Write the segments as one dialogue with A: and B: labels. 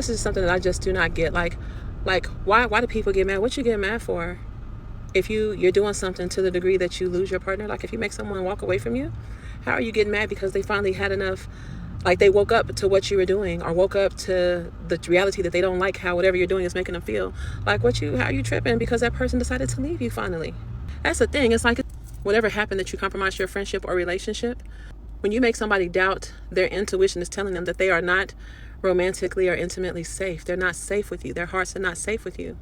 A: this is something that I just do not get. Like why do people get mad? What you get mad for? If you're doing something to the degree that you lose your partner, like if you make someone walk away from you, how are you getting mad because they finally had enough? Like they woke up to what you were doing, or woke up to the reality that they don't like how whatever you're doing is making them feel. Like how are you tripping because that person decided to leave you finally? That's the thing. It's like whatever happened that you compromised your friendship or relationship. When you make somebody doubt, their intuition is telling them that they are not romantically or intimately safe. They're not safe with you. Their hearts are not safe with you.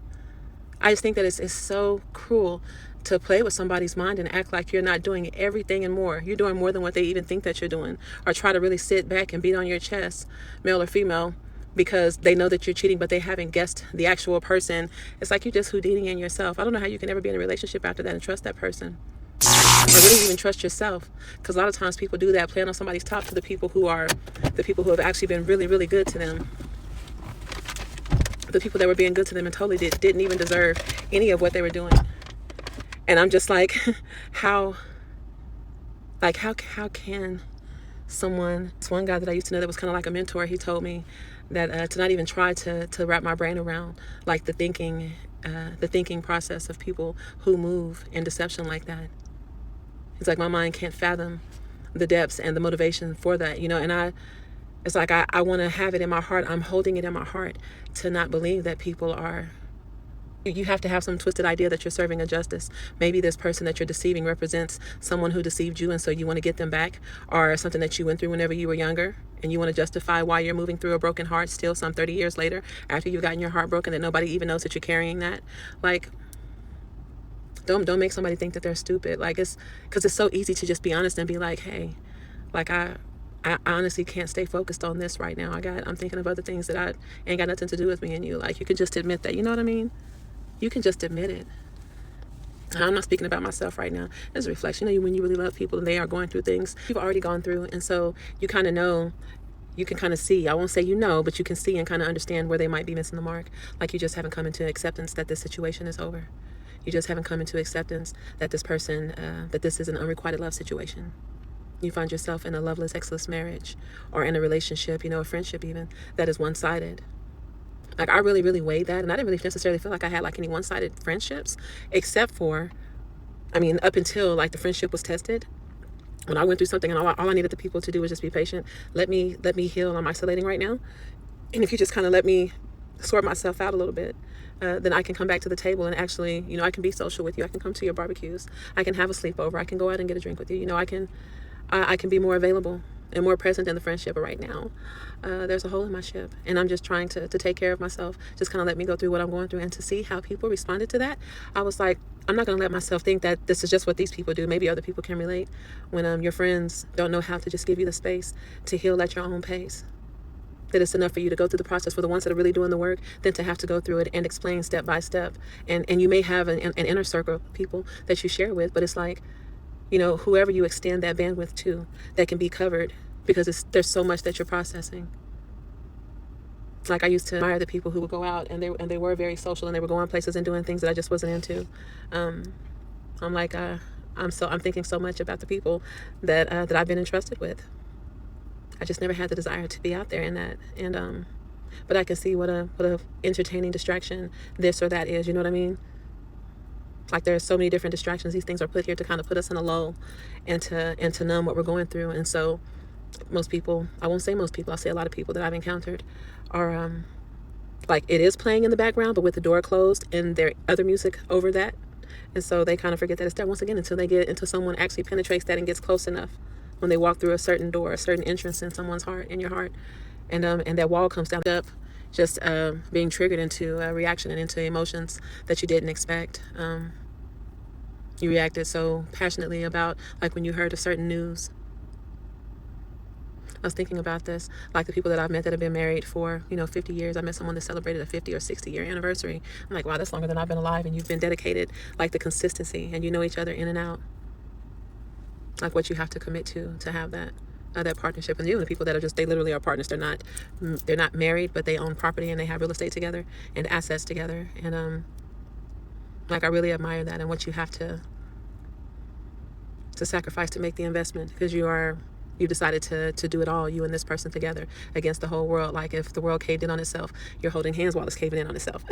A: I just think that it's so cruel to play with somebody's mind and act like you're not doing everything and more. You're doing more than what they even think that you're doing. Or try to really sit back and beat on your chest, male or female, because they know that you're cheating, but they haven't guessed the actual person. It's like you're just Houdini-ing yourself. I don't know how you can ever be in a relationship after that and trust that person. Or really even trust yourself. Because a lot of times people do that, playing on somebody's top to the people who have actually been really, really good to them. The people that were being good to them and totally didn't even deserve any of what they were doing. And I'm just like, how can someone, this one guy that I used to know that was kind of like a mentor, he told me that to not even try to wrap my brain around like the thinking process of people who move in deception like that. It's like my mind can't fathom the depths and the motivation for that, and it's like I want to have it in my heart. I'm holding it in my heart to not believe that people are. You have to have some twisted idea that you're serving a justice. Maybe this person that you're deceiving represents someone who deceived you, and so you want to get them back, or something that you went through whenever you were younger, and you want to justify why you're moving through a broken heart still some 30 years later after you've gotten your heart broken, that nobody even knows that you're carrying that. Like, don't make somebody think that they're stupid. Like, it's because it's so easy to just be honest and be like, hey, like I honestly can't stay focused on this right now. I'm thinking of other things that I ain't got nothing to do with me and you. Like, you can just admit that. You know what I mean? You can just admit it. I'm not speaking about myself right now. It's a reflection. When you really love people and they are going through things you've already gone through, and so you kind of know, you can kind of see. I won't say but you can see and kind of understand where they might be missing the mark. Like, you just haven't come into acceptance that this situation is over. You just haven't come into acceptance that this person, that this is an unrequited love situation. You find yourself in a loveless, sexless marriage, or in a relationship, a friendship even, that is one-sided. Like, I really, really weighed that, and I didn't really necessarily feel like I had like any one-sided friendships, except for, up until like the friendship was tested. When I went through something, and all I needed the people to do was just be patient. Let me heal. I'm isolating right now, and if you just kind of let me sort myself out a little bit, then I can come back to the table and actually, I can be social with you. I can come to your barbecues. I can have a sleepover. I can go out and get a drink with you. I can be more available and more present in the friendship. But right now, there's a hole in my ship, and I'm just trying to take care of myself. Just kind of let me go through what I'm going through, and to see how people responded to that. I was like, I'm not going to let myself think that this is just what these people do. Maybe other people can relate when your friends don't know how to just give you the space to heal at your own pace. That it's enough for you to go through the process for the ones that are really doing the work, than to have to go through it and explain step by step. And you may have an inner circle of people that you share with, but it's like, whoever you extend that bandwidth to, that can be covered, because there's so much that you're processing. Like, I used to admire the people who would go out and they were very social, and they were going places and doing things that I just wasn't into. I'm like, I'm thinking so much about the people that I've been entrusted with. I just never had the desire to be out there in that, and but I can see what a entertaining distraction this or that is. You know what I mean? Like, there are so many different distractions. These things are put here to kind of put us in a lull, and to numb what we're going through. And so, most people, I won't say most people, I'll say a lot of people that I've encountered are like, it is playing in the background, but with the door closed and their other music over that. And so they kind of forget that it's there once again until someone actually penetrates that and gets close enough. When they walk through a certain door, a certain entrance in someone's heart, in your heart, and that wall comes down, up, just being triggered into a reaction and into emotions that you didn't expect. You reacted so passionately about, like, when you heard a certain news. I was thinking about this, like the people that I've met that have been married for, 50 years. I met someone that celebrated a 50 or 60 year anniversary. I'm like, wow, that's longer than I've been alive, and you've been dedicated, like the consistency, and you know each other in and out. Like, what you have to commit to have that partnership. And the people that are just, they literally are partners. They're not married, but they own property and they have real estate together and assets together. And like, I really admire that, and what you have to sacrifice to make the investment, because you are You decided to do it all, you and this person together, against the whole world. Like if the world caved in on itself, you're holding hands while it's caving in on itself.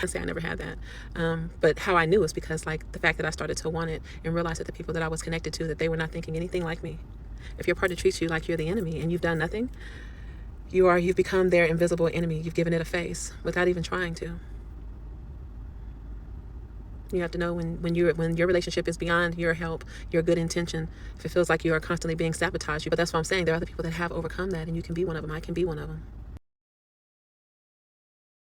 A: I say I never had that. But how I knew is because like the fact that I started to want it and realize that the people that I was connected to, that they were not thinking anything like me. If your partner treats you like you're the enemy and you've done nothing, you've become their invisible enemy. You've given it a face without even trying to. You have to know when your relationship is beyond your help, your good intention, if it feels like you are constantly being sabotaged. But that's what I'm saying. There are other people that have overcome that, and you can be one of them. I can be one of them.